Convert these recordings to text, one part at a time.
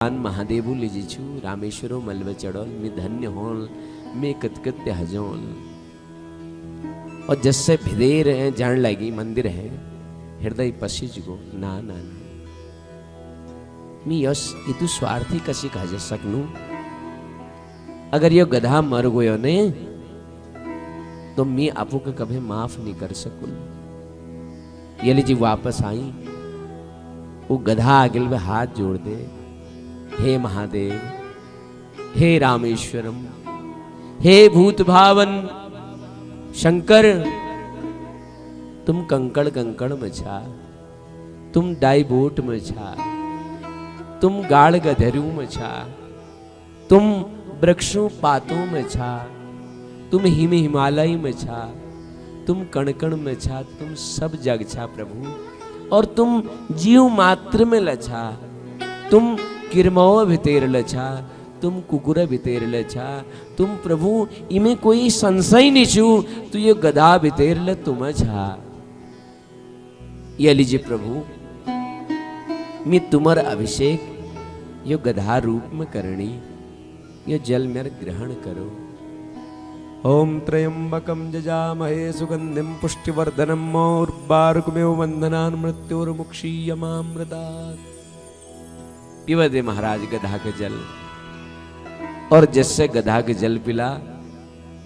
महादेवु लीजी छू रामेश्वरो मलबे चढ़ोल मैं धन्य होल मैं कतकत्य हजोल। और जैसे भिदेर है जान लगी मंदिर है हृदय पसीज गो ना ना ना मैं यश इतु स्वार्थी कशी कह सकनू। अगर यो गधा मर गयो ने तो मैं आपू को कभी माफ नहीं कर सकूं। ये लीजिए वापस आई वो गधा आगे में हाथ जोड़ दे, हे महादेव, हे रामेश्वरम, हे भूत भावन शंकर, तुम कंकड़ कंकड़ में छा, तुम डाइबोट में छा, तुम गाड़ गधरू में छा, तुम वृक्षों पातों में छा, तुम हिमालय में छा, तुम कणकण में छा, तुम सब जग छा प्रभु। और तुम जीव मात्र में लछा, तुम किरमो भितेर लछा, तुम कुकुर भितेर लछा, तुम प्रभु इमें कोई संशय नहीं छू, तो ये गधा भितेर ल तुम छा। ये लीजिए प्रभु मैं तुम्हार अभिषेक यो गधा रूप में करनी, ये जल मेरे ग्रहण करो। ओम त्र्यंबकं जजामहे सुगंधिं पुष्टिवर्धनम् उर्वारुकमेव बन्धनान् मृत्योर्मुक्षीयमामृतात्। पीवा दे महाराज गधा के जल। और जैसे गधा के जल पिला,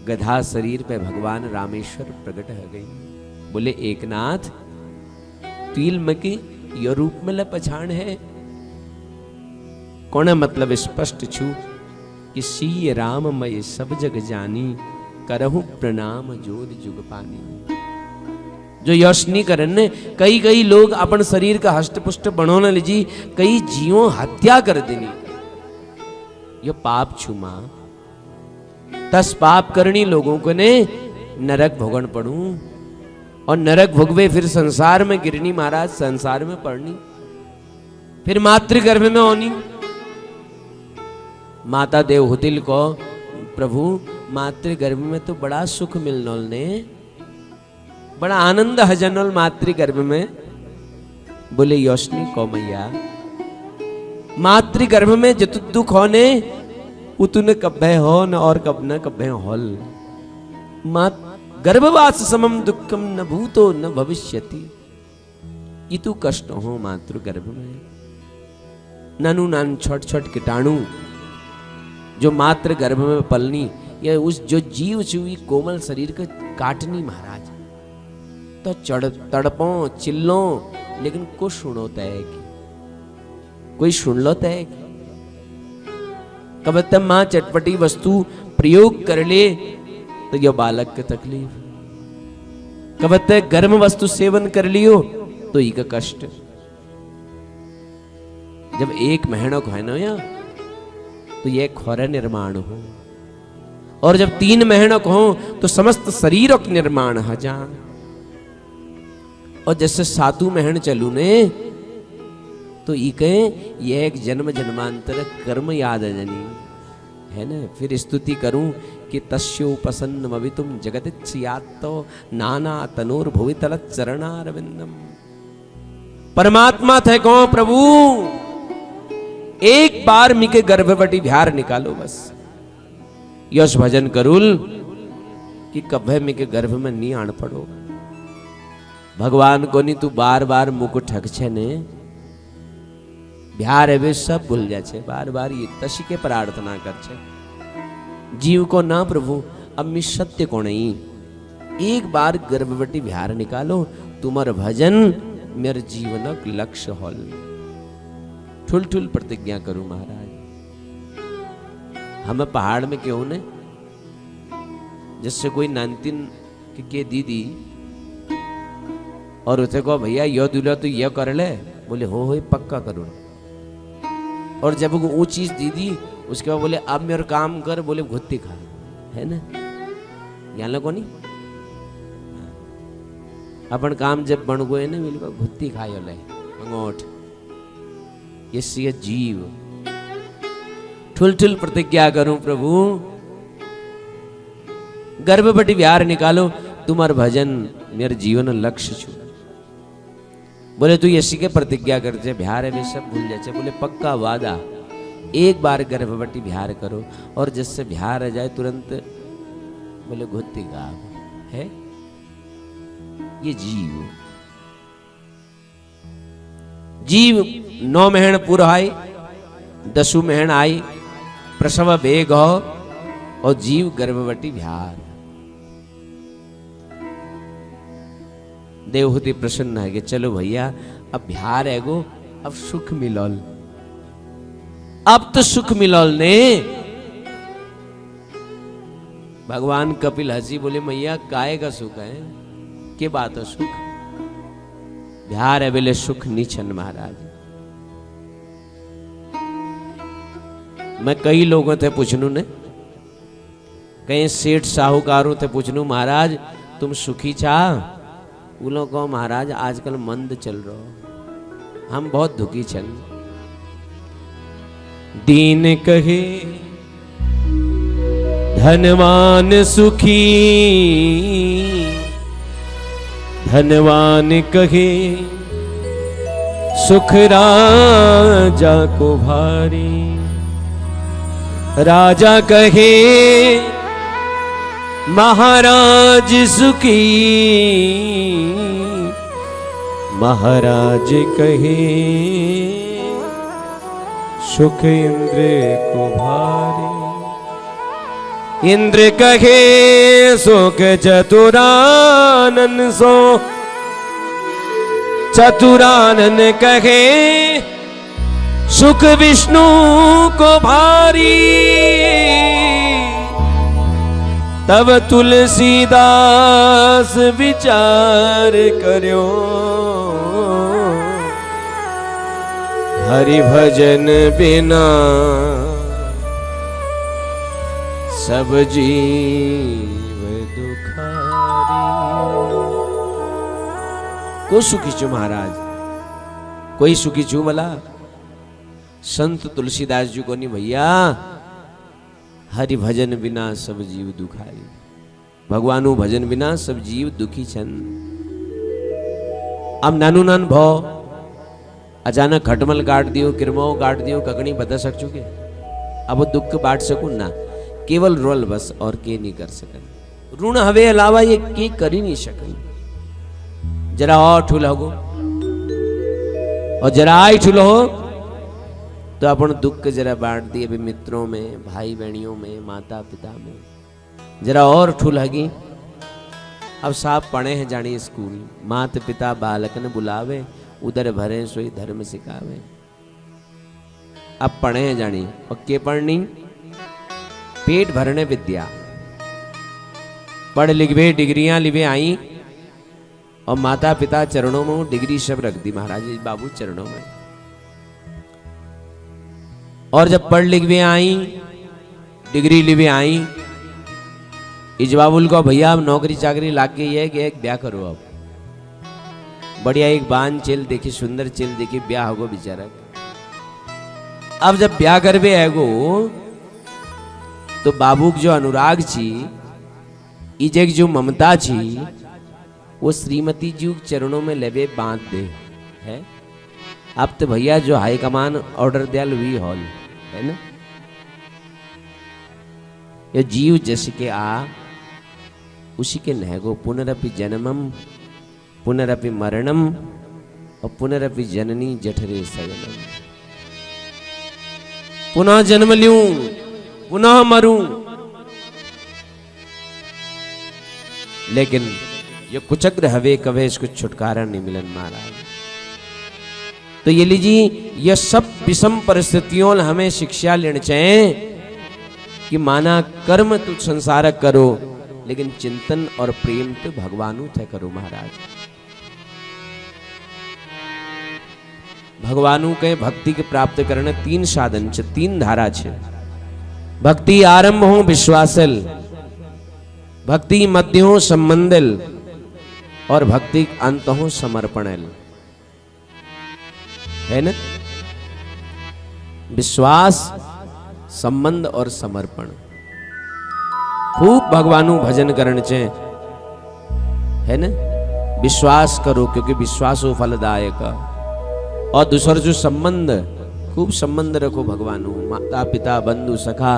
गधा शरीर पे भगवान रामेश्वर प्रकट हो गई। बोले एकनाथ तिल मकी यो रूप में ल पछाण है कौन मतलब स्पष्ट छू कि सी राम मय सब जग जानी, करहु प्रणाम जोद जुग पानी। जो यश नहीं करन ने कई कई लोग अपन शरीर का हष्ट पुष्ट बनोने लीजी, कई जीवों हत्या कर देनी, यो पाप छुमा। तस पाप करनी लोगों को ने नरक भोगन पड़ू, और नरक भोगवे फिर संसार में गिरनी महाराज, संसार में पड़नी, फिर मातृगर्भ में होनी। माता देवहुतिल को प्रभु मातृगर्भ में तो बड़ा सुख मिलनोल ने, बड़ा आनंद हजनोल मातृगर्भ में। बोले योशनी को मैया मातृगर्भ में जत दुख होने उतने कब्बे हो न और कब न कब्बे होल। गर्भवास समम दुखम न भूतो न भविष्यति, इतु कष्ट हो मातृगर्भ में। ननु नान छोट छोट कीटाणु जो मात्र गर्भ में पलनी, या उस जो जीव चुई कोमल शरीर को काटनी महाराज, तो चढ़ तड़पों चिल्लों, लेकिन को सुनो तय की, कोई सुन लो तय की। कब तक मां चटपटी वस्तु प्रयोग कर ले तो यह बालक की तकलीफ, कब तक गर्म वस्तु सेवन कर लियो तो ई का कष्ट। जब एक महीनों को है ना या तो यह खोरा निर्माण हो, और जब 3 महीनों को हो तो समस्त शरीरों का निर्माण हो जा। और जैसे 7 महीने चलू ने तो इके यह एक जन्म जन्मांतर कर्म याद जनी है ना। फिर स्तुति करूं कि तस्योपसन्न मवितुम जगदिच्छयात्तो नाना तनोर भुवितल चरणारविंदम। परमात्मा थे कौन प्रभु, एक बार मिके गर्भवती बिहार निकालो बस। यश भजन करूल कि कभे मिके गर्भ में नहीं आन पड़ो। भगवान को नहीं तू बार बार मुख ठग छे ने, बिहार है वे सब भूल जा छे, बार बार ये तशी के प्रार्थना कर छे। जीव को ना प्रभु अब मैं सत्य को नहीं, एक बार गर्भवती बिहार निकालो, तुम्हार भजन मेरे जीवन लक्ष्य होल। ठुल ठुल प्रतिज्ञा करूं महाराज। हमें पहाड़ में क्यों ने, जिससे कोई नानतीन के दीदी और उसे को भैया यो दूल्हा तो यह कर ले, बोले हो पक्का करूं। और जब वो चीज दीदी उसके बाद बोले अब मेरा काम कर, बोले घुत्ती खा, है ना यहाँ लोगों नहीं अपन काम जब बन गए ना बिल्कुल घुत्ती खायो ले अंगोठ। ये जीव ठुल ठुल प्रतिज्ञा करूं प्रभु, गर्भवती बिहार निकालो, तुम्हार भजन मेरे जीवन लक्ष्य छू। बोले तू ऐसी के प्रतिज्ञा कर जे बिहार में सब भूल जाए। बोले पक्का वादा, एक बार गर्भवती बिहार करो और जिससे बिहार आ जाए तुरंत बोले घुत्ती गाव है। ये जीव 9 महीने पूरा आई 10 महीने आई प्रसव बेग हो और जीव गर्भवती बिहार। देवहूति प्रसन्न है कि चलो भैया अब बिहार है गो, अब सुख मिलल, अब तो सुख मिलल ने। भगवान कपिल हंसी बोले मैया काय का सुख है, के बात है सुख, बिहार है बोले सुख नीचन महाराज। मैं कई लोगों थे पूछनू ने, कई सेठ साहूकारों थे पूछनू महाराज तुम सुखी छा, बोलो को महाराज आजकल मंद चल रहा, हम बहुत दुखी चल। दीन कहे धनवान सुखी, धनवान कहे सुख राजा को भारी, राजा कहे महाराज सुखी, महाराज कहे सुख इंद्र को भारी, इंद्र कहे सुख चतुरानन सो, चतुरानन कहे सुख विष्णु को भारी, तब तुलसीदास विचार करो, हरि भजन बिना सब जीव दुखारी। को सुखी छू महाराज, कोई सुखी छू भला? संत तुलसीदास जी को नहीं भैया, हरि भजन बिना सब जीव दुखारी, भगवानु भजन बिना सब जीव दुखी छन। अब नानू नान भाव अचानक खटमल काट दियो, किरमाओ काट दियो, ककड़ी बता सक चुके, अब वो दुख बांट सकूं ना, केवल रोल बस और के नहीं कर सकन। ऋण हवे अलावा ये के कर ही नहीं सकन। जरा और ठुल हो और जरा आई ठुल हो तो अपन दुख जरा बांट दिए भी मित्रों में, भाई बहनियों में, माता पिता में। जरा और ठुल हगी, अब साहब पढ़े हैं जानी स्कूल, मात पिता बालक ने बुलावे, उधर भरे सोई धर्म सिखावे। अब पढ़े हैं जानी, और के पढ़नी? पेट भरने विद्या, पढ़ लिखवे डिग्रियां लिवे आई, और माता पिता चरणों में डिग्री सब रख दी महाराज बाबू चरणों में। और जब पढ़ लिख भी आई, डिग्री लिवे आई, इजबाबुल को भैया अब नौकरी चाकरी लाके ये कि एक ब्याह करो, अब बढ़िया एक बान चेल देखी, सुंदर चेल देखी, ब्याह होगो बेचारा। अब जब ब्याह करवे हैगो तो बाबूक जो अनुराग छी, इजेक जो ममता छी, वो श्रीमती जी चरणों में लेवे बांध दे है। अब तो भैया जो हाई कमान ऑर्डर दिया वी हॉल है ना, ये जीव जैसे के आ उसी के नहगो, पुनरपि जन्मम पुनरपि मरणम और पुनरपि जननी जठरे सजनम। पुनः जन्म लूं, पुनः मरूं, लेकिन ये कुचक्र हवे कवे इसको छुटकारा नहीं मिलन महाराज। तो ये लीजिए, ये सब विषम परिस्थितियों हमें शिक्षा लेनी चाहिए कि माना कर्म तो संसार करो, लेकिन चिंतन और प्रेम तो भगवानु थे करो महाराज। भगवानु के भक्ति के प्राप्त करने 3 साधन छे, 3 धारा छे। भक्ति आरंभ हो विश्वासल, भक्ति मध्य हो संबंधल, और भक्ति अंत हो समर्पणल, है ना। विश्वास, संबंध और समर्पण। खूब भगवानु भजन करने चाहिए, है ना। विश्वास करो क्योंकि विश्वास हो फलदायक, और दूसरा जो संबंध खूब संबंध रखो भगवान, माता पिता बंधु सखा,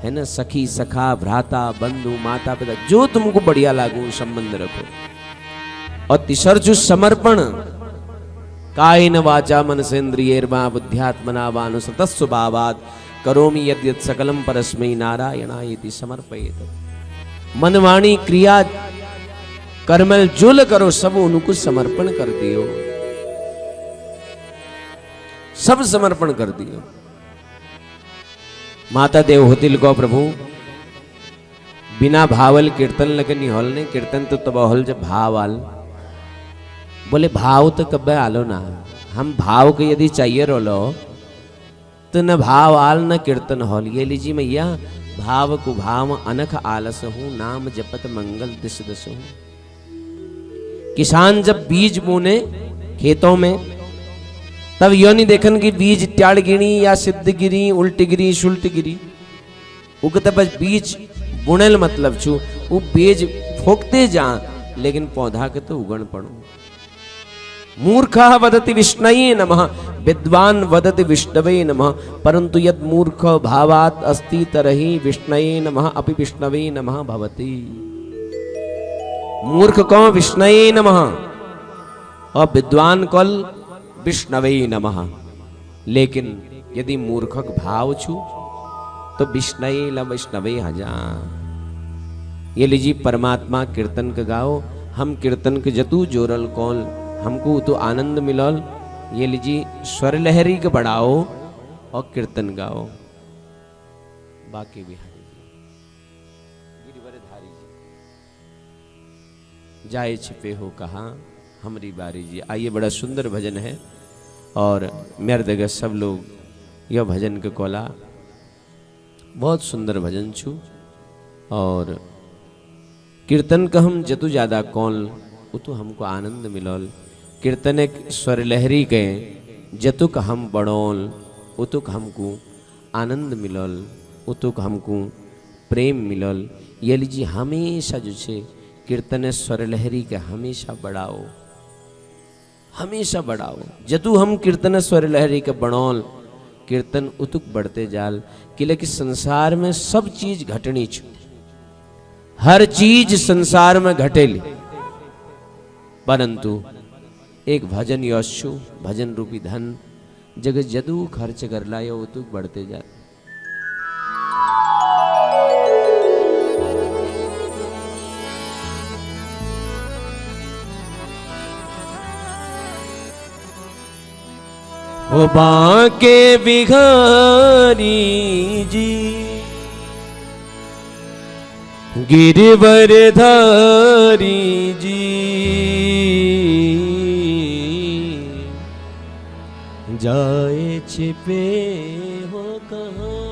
है ना, सखी सखा भ्राता बंधु माता पिता, जो तुमको बढ़िया लागू संबंध रखो। और तीसर समर्पण, कायेन वाचा मनसेन्द्रियैर्वा बुद्ध्यात्मना वानुसृतस्व भावात् करोमि यद्यत् सकलम परस्मै नारायणायेति समर्पयेत्। मन वाणी क्रिया कर्मल जुल करो, सब उनको समर्पण कर दियो, सब समर्पण कर दियो। माता देव होतिल को प्रभु बिना भावल कीर्तन लगनी हॉल ने, कीर्तन तो तब हॉल जब भाव आल। बोले भाव तो कब आलो ना, हम भाव के यदि चाहिए रोलो तो न भाव आल न कीर्तन हॉल। ये लीजिए मैया, भाव कुभाव अनख आलस हूं, नाम जपत मंगल दिस दस हूं। किसान जब बीज बोने खेतों में, तब यो नहीं देखन कि बीज ट्याड़ गिरी या सिद्ध गिरी, उल्ट गिरी सुल्ट गिरी। उगते बस बीज बुणल मतलब छू, वो बीज फोकते जा, लेकिन पौधा के तो उगण पड़ो। मूर्खः वदति विष्णये नमः, विद्वान वदति विष्णवे नमः, परंतु यद मूर्ख भावात् अस्ति तरहि विष्णये नमः अपि विष्णवे नमः भवति। मूर्ख को विष्णये नमः और विद्वान कल विष्णवे नमः। लेकिन यदि मूर्खक भाव छु तो विष्णये ल वैष्णवे हजा। ये लीजिए परमात्मा कीर्तन के गाओ, हम कीर्तन के जतू जोरल कौल, हमको तो आनंद मिलल। ये लीजिए स्वर लहरी के बढ़ाओ और कीर्तन गाओ। बाकी बिहारी जी, गिरिवरधारी जी, जाए छिपे हो कहाँ हमारी बारी जी। आइए, बड़ा सुंदर भजन है और मेरे जगह सब लोग यह भजन के कोला, बहुत सुंदर भजन छू। और कीर्तन का हम जतु ज्यादा कौन वो तो हमको आनंद मिलल। कीर्तन एक स्वर लहरी के जतुक हम बड़ौल, उतुक हमको आनंद मिलल, उतुक हमको प्रेम मिलल। ये लीजिए हमेशा जो छे कीर्तन स्वर लहरी के हमेशा बढ़ाओ, हमेशा बढ़ाओ। जतु हम कीर्तन स्वर लहरी के बड़ौल, कीर्तन उतुक बढ़ते जाल। कि संसार में सब चीज घटनी छू, हर चीज संसार में घटेली, परंतु एक भजन यशु, भजन रूपी धन जगह जदू खर्च कर लायो उतुक बढ़ते जा। ओ बांके बिहारी जी, गिरवरधारी जी, जाए छिपे हो कहाँ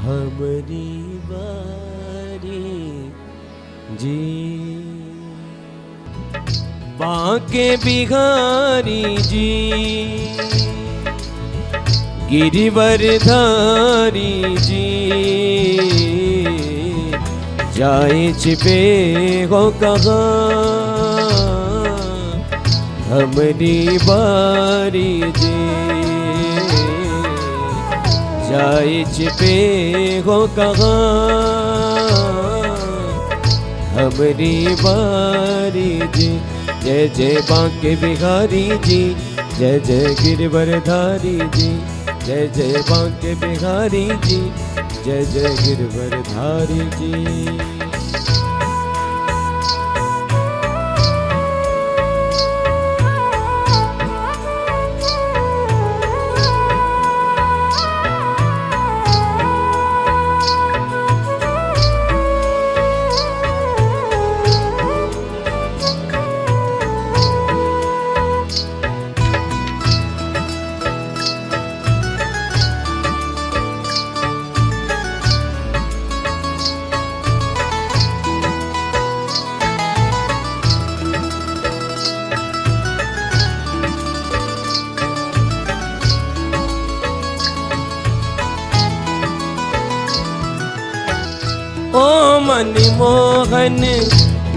हमारी बारी जी। बांके बिहारी जी, गिरिवरधारी जी, जाए छिपे हो कहाँ हमारी बारी जी। जाए छिपे हो कहाँ हमारी बारी जी। जय जय बांके बिहारी जी, जय जय गिरवरधारी जी, जय जय बांके बिहारी जी, जय जय गिरवरधारी जी। ओ मनमोहन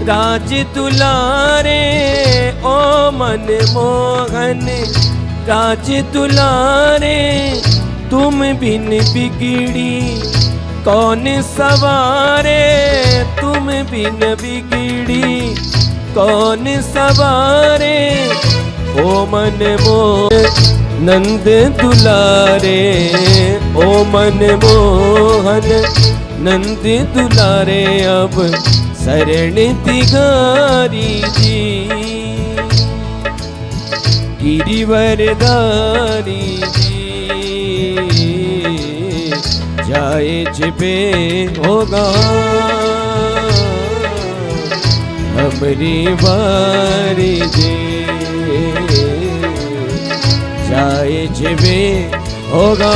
राज दुलारे ओ मन मोहन, राज दुलारे तुम बिन बिगड़ी कौन सवारे, तुम बिन बिगड़ी कौन सवारे। ओ मन मोहन नंद दुलारे, ओ मन मोहन नंद दुलारे, अब शरण तिहारी जी। गिरिवरधारी जी जाए छिपे होगा हमरी बारी जी, जाए छिपे होगा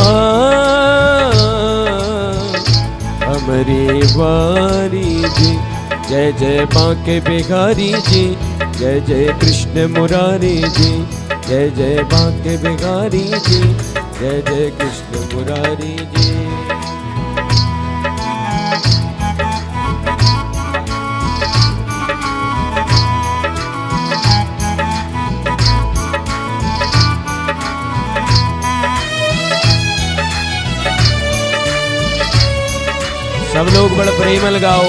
हमरी बारी जी। जय जय बांके बिहारी जी, जय जय कृष्ण मुरारी जी, जय जय बांके बिहारी जी, जय जय कृष्ण मुरारी जी। सब लोग बड़ा प्रेम लगाओ।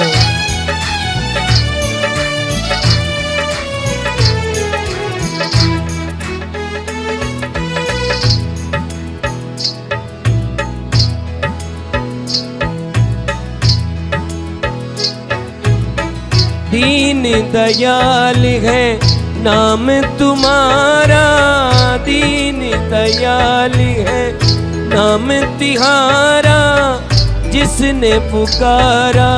दीन दयाल है नाम तुम्हारा, दीन दयाल है नाम तिहारा, जिसने पुकारा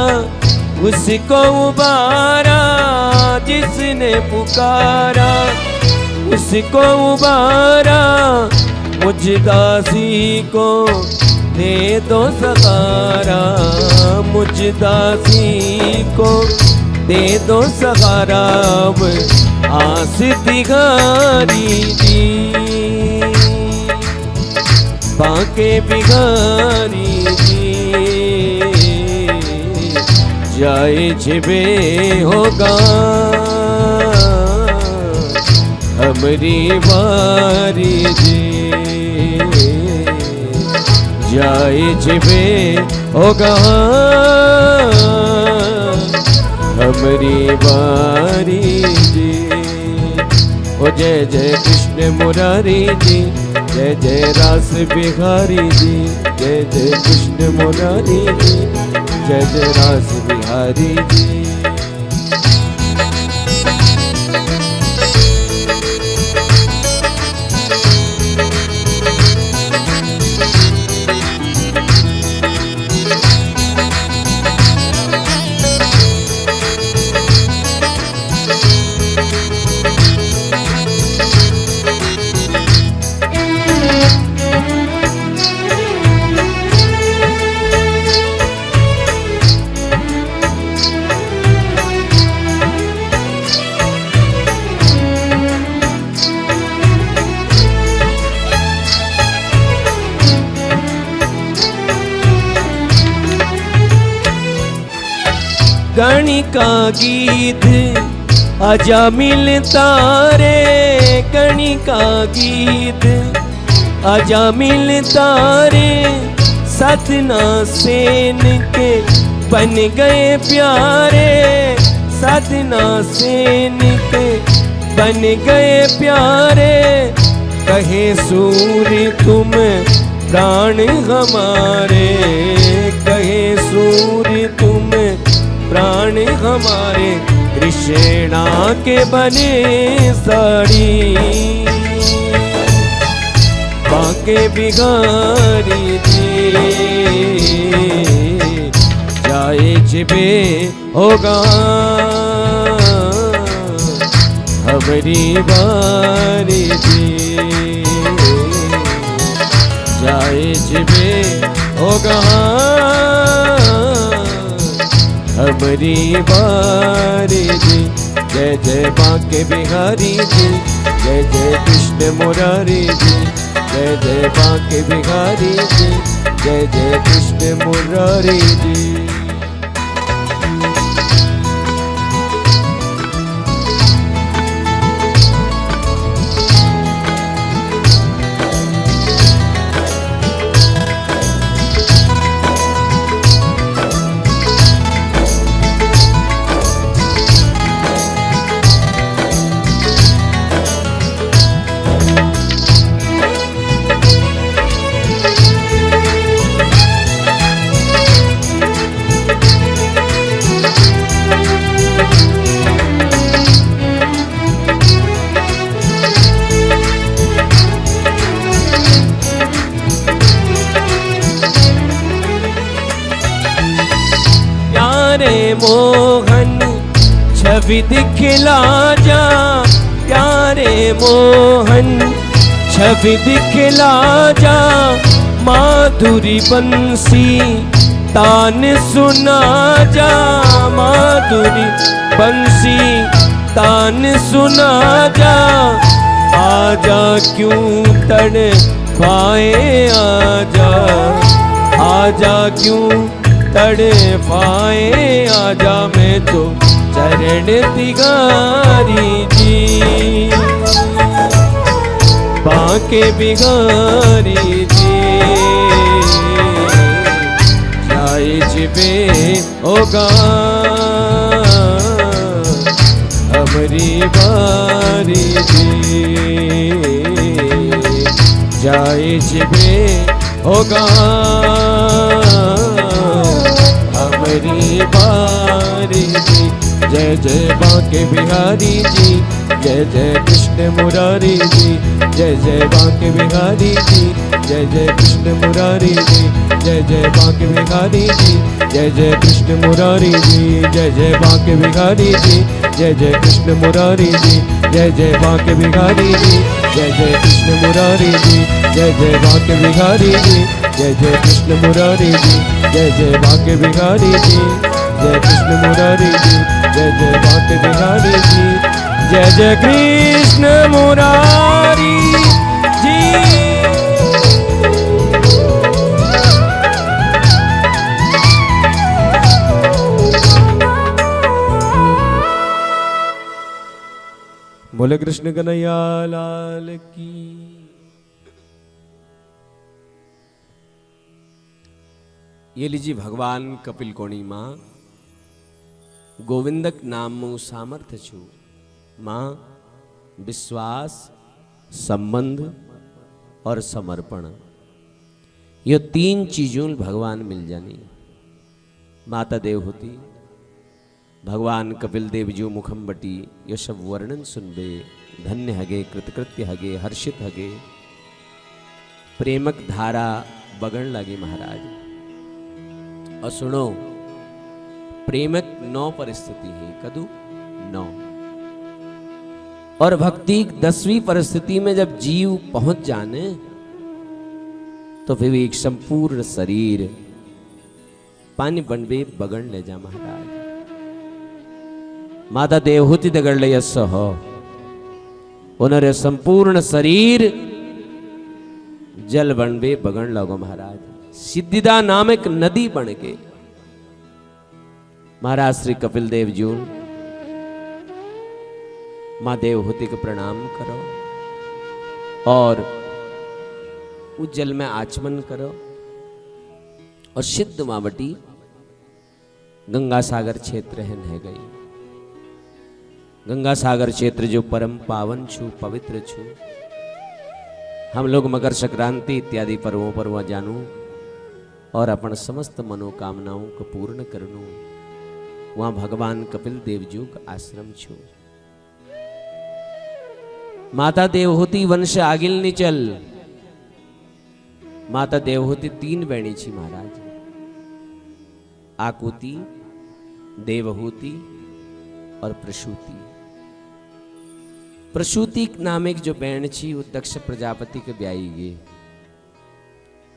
उसको उबारा, जिसने पुकारा उसको उबारा। मुझ दासी को दे दो सहारा, मुझ दासी को दे दो सहारा, अब आस तिहारी जी। बांके बिहारी जी जाए छिपे होगा हमरी बारी जी, जाए छिपे होगा हमरी बारी जी। ओ जय जय कृष्ण मुरारी जी, जय जय रास बिहारी जी, जय जय कृष्ण मुरारी जी, जय जय रास बिहारी जी। गणिका गीत आजा मिलता रे, गणिका गीत आजा मिलता रे। सतना सेन के बन गए प्यारे, सतना सेन के बन गए प्यारे। कहे सूर्य तुम प्राण हमारे, कहे सूर्य तुम प्राण हमारे। कृष्णा के बने साड़ी बांके बिहारी जी जाए छिपे होगा हमरी बारी जी, जाए छिपे होगा हमरी बारी जी। जय जय बांके बिहारी जी, जय जय कृष्ण मुरारी जी, जय जय बांके बिहारी जी, जय जय कृष्ण मुरारी जी। मोहन छवि दिखला जा, प्यारे मोहन छवि दिखला जा, माधुरी बंसी तान सुना जा, माधुरी बंसी तान सुना जा, आजा क्यों तड़ पाए आजा, आजा क्यों तड़ पाए आजा, मैं तो चरण तिगारी जी, बांके बिहारी जी, जाए जिबे होगा हमारी बारी जी, जाए जिबे होगा हमारी बारी जी। जय जय बांके बिहारी जी, जय जय कृष्ण मुरारी जी, जय जय बांके बिहारी जी, जय जय कृष्ण मुरारी जी, जय जय बांके बिहारी जी, जय जय कृष्ण मुरारी जी, जय जय बांके बिहारी जी, जय जय कृष्ण मुरारी जी, जय जय बांके बिहारी जी, जय जय कृष्ण मुरारी जी, जय जय बांके बिहारी जी, जय जय कृष्ण मुरारी जी, जय जय बांके बिहारी जी, जय कृष्ण मुरारी जी, जय जय बांके बिहारी जी, जय जय कृष्ण मुरारी जी। बोले कृष्ण कन्हैया लाल की। ये लीजिए भगवान कपिल कोणी मां गोविंदक नाम सामर्थ्य छु, मां विश्वास संबंध और समर्पण, ये तीन चीजों भगवान मिल जानी। माता देवहूति भगवान कपिल देव जो मुखम बटी ये सब वर्णन सुनबे, धन्य हगे कृतकृत्य हगे हर्षित हगे, प्रेमक धारा बगण लगे महाराज। और सुनो, प्रेमक 9 परिस्थिति है, कदू 9, और भक्ति 10वीं परिस्थिति में जब जीव पहुंच जाने तो फिर एक संपूर्ण शरीर पानी बनबे बगण ले जा महाराज। माता देवहूति दगड़ ले हो, उन्हें संपूर्ण शरीर जल बनबे बगण लगो महाराज। सिद्धिदा नामक नदी बन के महाराज श्री कपिल देव जी मां देवहूति को प्रणाम करो और उस जल में आचमन करो और सिद्ध मावटी गंगा सागर क्षेत्र है नह गई। गंगा सागर क्षेत्र जो परम पावन छु पवित्र छु, हम लोग मकर संक्रांति इत्यादि पर्वों पर वह जानू और अपन समस्त मनोकामनाओं को पूर्ण करनू। वहां भगवान कपिल देव जी का आश्रम छु। माता देवहूति वंश आगिल निचल। माता देवहूति 3 बहनी छी महाराज, आकुति, देवहूति और प्रसूति। प्रसूति नामक जो बहन छी वो दक्ष प्रजापति के ब्याई गे।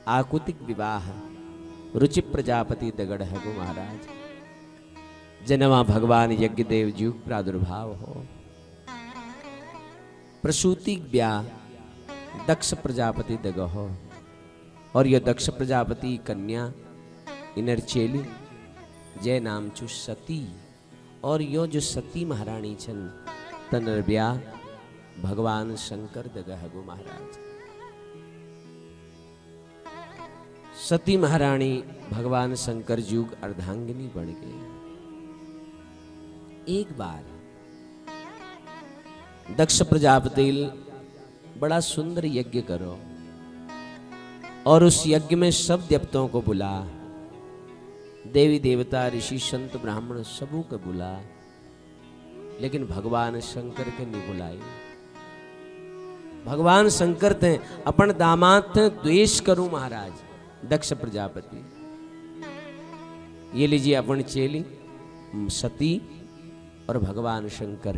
आकुतिक विवाह रुचि प्रजापति दगड़ है गो महाराज। जनवा भगवान यज्ञ देव जी प्रादुर्भाव हो। प्रसूति ब्याह दक्ष प्रजापति दग हो, और यह दक्ष प्रजापति कन्या इनर चेली जय नाम चु सती, और यो जो सती महारानी छन तनर ब्याह भगवान शंकर दग है गो महाराज। सती महारानी भगवान शंकर जुग अर्धांगिनी बन गई। एक बार दक्ष प्रजापति बड़ा सुंदर यज्ञ करो और उस यज्ञ में सब देवताओं को बुला, देवी देवता ऋषि संत ब्राह्मण सबों को बुला, लेकिन भगवान शंकर के नहीं बुलाए। भगवान शंकर थे अपन दामाद थे द्वेष करूं महाराज दक्ष प्रजापति। ये लीजिए अपन चेली सती और भगवान शंकर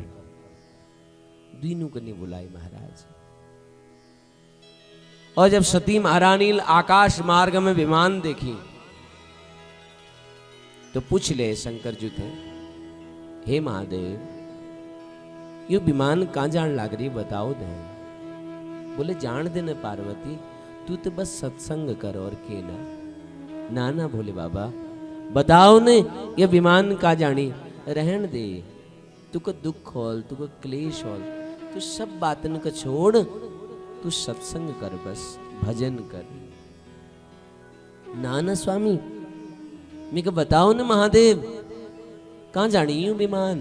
तीनों को नहीं बुलाए महाराज। और जब सती महारानी आकाश मार्ग में विमान देखी तो पूछ ले शंकर जी थे, हे महादेव ये विमान कहां जान लाग रही बताओ दे। बोले जान दे न पार्वती, तू तो बस सत्संग कर और के ना ना बोले बाबा बताओ ने ये विमान का जानी, रहन दे, तुको दुख होल तुको क्लेश होल, तू सब बातन को छोड़, तू सत्संग कर बस भजन कर। ना स्वामी मैं को बताओ न महादेव कहां जानी हूं विमान।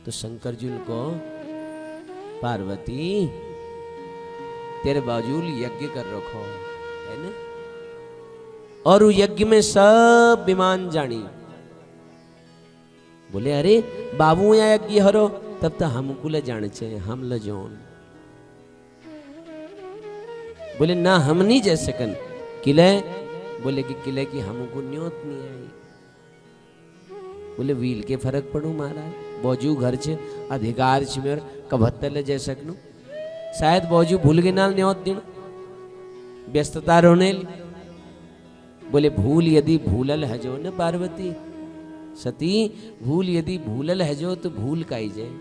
तो शंकर जी को पार्वती तेरे बाजूल यज्ञ कर रखो है ना, और उस यज्ञ में सब विमान जानी। बोले अरे बाबू या यज्ञ हरो तब तो हमको ले जाने चाहिए, हम ले जोन। बोले ना हम नहीं जा सकन किले। बोले कि किले की हमको न्योत नहीं आई। बोले व्हील के फर्क पड़ू महाराज, बौजू घर छे अधिकार छे मेर कभत्ते ले जा सकनू, शायद बौजू भूल गए नाल न्योत दिन व्यस्तता रोने। बोले भूल यदि भूलल है जो न पार्वती सती, भूल यदि भूलल है जो तो भूल काई जाए,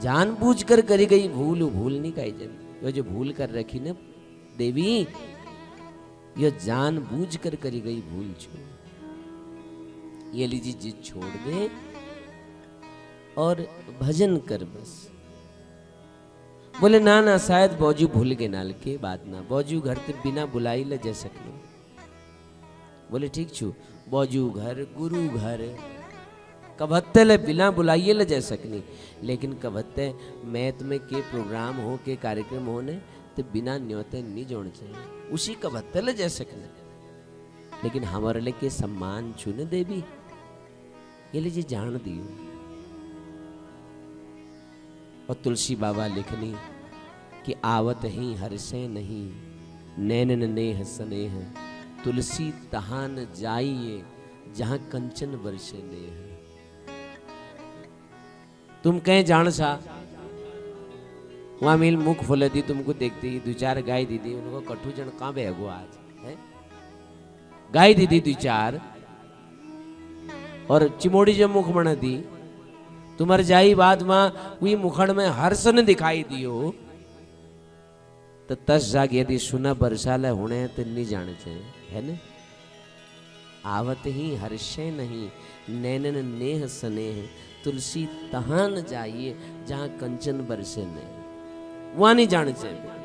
जानबूझ कर करी गई भूल भूल नहीं काई जाए। वो जो भूल कर रखी न देवी ये जानबूझ कर करी गई भूल छो, ये लीजिए जिद छोड़ दे और भजन कर बस। बोले ना शायद बौजू भूल गए नाल के बात ना, बौजू घर ते बिना बुलाई ले जा सकनो। बोले ठीक छू बौजू घर गुरु घर कभत्ते ले बिना बुलाइए ले जा सकनी, लेकिन कभत्ते मैत में के प्रोग्राम हो के कार्यक्रम होने तो बिना न्योते नहीं जोड़ने चाहिए, उसी कभत्ते ले जा सकने। लेकिन हमारे लिए के सम्मान छूने देवी ये लीजिए जान दियो। और तुलसी बाबा लिखनी कि आवत ही हर्षे नहीं, नैनन नेह स्नेह, तुलसी तहान जाइए जहां कंचन बरसे नेह। तुम कहीं जान सा वहां मिल मुख फुले दी, तुमको देखती दो चार गाय दीदी उनको कठू जन कहां बेगो आज है, गाय दीदी दो चार और चिमोड़ी जो मुख बना दी तुम्हारे जाई बात मां हुई मुखड़ में हर्ष ने दिखाई दियो तो तस जाग यदि सुना बरसाले होने तो नहीं जाने चाहिए है ना। आवत ही हर्षे नहीं, नैनन नेह स्नेह, तुलसी तहान जाइए जहां कंचन बरसे ने, वहां नहीं जाने चाहिए।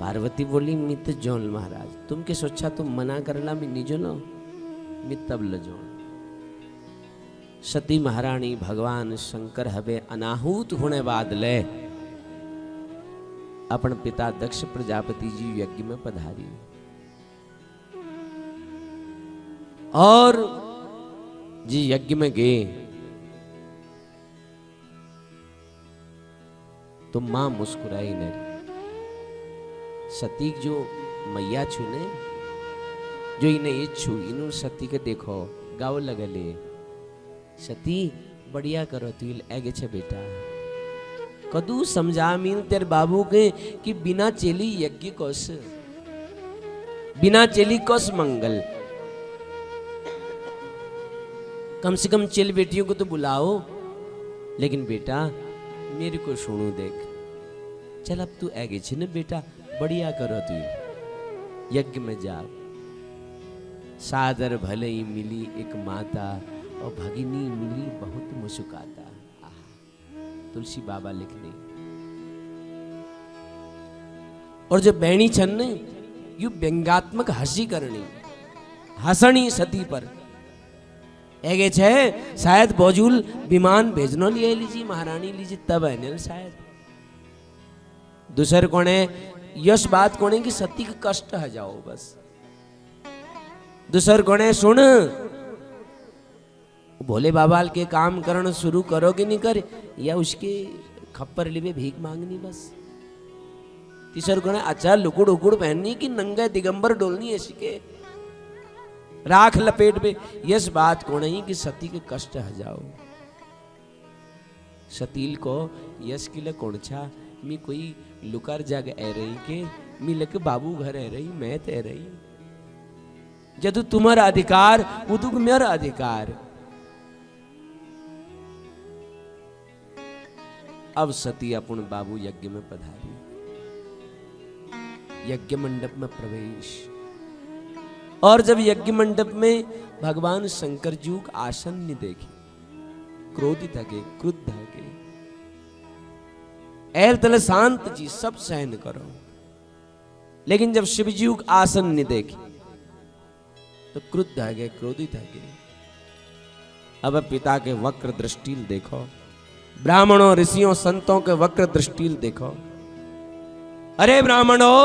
पार्वती बोली मित जोन महाराज तुम के सोचा तुम मना करला मैं नहीं जो लो मित तब ल जोन। सती महारानी भगवान शंकर हवे अनाहूत होने बाद ले अपन पिता दक्ष प्रजापति जी यज्ञ में पधारी और जी यज्ञ में गए तो मां मुस्कुराई नहीं। सती जो मैया छू ने जो इन्हें ये छू इन्हों सती के देखो गाव लगले सती बढ़िया करो तू एगे छे बेटा कदू समझा मीन तेरे बाबू के कि बिना चेली यज्ञ कोस, बिना चेली कोस मंगल, कम से कम चेल बेटियों को तो बुलाओ। लेकिन बेटा मेरे को सुनो देख चल अब तू आगे छे न बेटा बढ़िया करो तू यज्ञ में जा। सादर भले ही मिली एक माता और भगिनी मिली बहुत मुस्कुराता। तुलसी बाबा लिखने और जो बैणी छन ने यू व्यंगात्मक हंसी करनी हसनी सती पर एगे छे शायद बौजूल विमान भेजनो लिए लीजिए महारानी लीजिए तब है शायद। दूसर कोने यश बात कोने की सती का कष्ट है जाओ बस। दूसर कोने सुन भोले बाबा के काम करना शुरू करोगे नहीं कर या उसके खप्पर लिए भीख मांगनी बस। तीसर कोने अच्छा लुकुड़ उकुड़ पहननी कि नंगे दिगंबर डोलनी ऐसी के राख लपेट पे यस बात को नहीं कि सती के कष्ट हजाओ सतील को यश किल कोण छा मी कोई लुकार जग ए रही के मी लक बाबू घर ए रही मैं ते रही जदु तुम्हारा अधिकार उदु मेरा अधिकार। अब सती अपन बाबू यज्ञ में पधारी, यज्ञ मंडप में प्रवेश। और जब यज्ञ मंडप में भगवान शंकर जी आसन्न देखे, क्रोधित हगे, क्रुद्ध हगे, ऐल तले शांत जी सब सहन करो। लेकिन जब शिव जी आसन्न देखे तो क्रुद्ध हगे, क्रोधित हगे। अब पिता के वक्र दृष्टि देखो, ब्राह्मणों ऋषियों संतों के वक्र दृष्टि देखो। अरे ब्राह्मणों,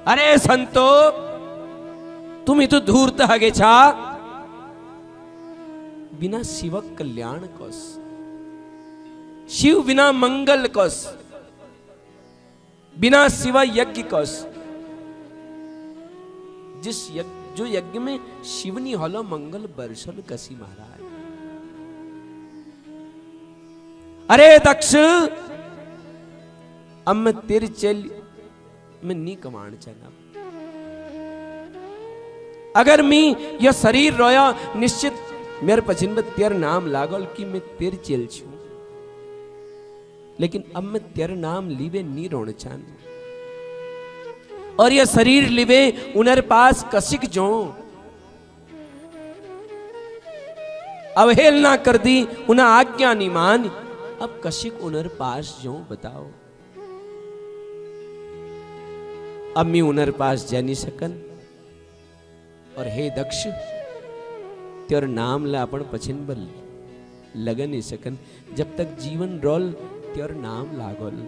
अरे संतो, तुम ही तो धूर्त हगे छा, बिना शिव कल्याण कोस, शिव बिना मंगल कोस, बिना शिव यज्ञ कोस। जो यज्ञ में शिवनी हलो मंगल बरसल कसी महाराज। अरे दक्ष, अब मैं तेरी चल में नी कमाण चला। अगर मैं यह शरीर रोया निश्चित मेरे पछिन में तेर नाम लागल कि मैं तेर चेल छू। लेकिन अब मैं तेर नाम लीवे नी रोण चान। और यह शरीर लिवे उनर पास कसिक जो अवहेलना कर दी, उन्हें आज्ञा नहीं मान। अब कशिक उनर पास जो बताओ। अब मैं उनर पास जा नहीं सकन। और हे दक्ष, तेर नाम ला अपन पछिन बल लगन नहीं सकन। जब तक जीवन रोल तेर नाम लागोल।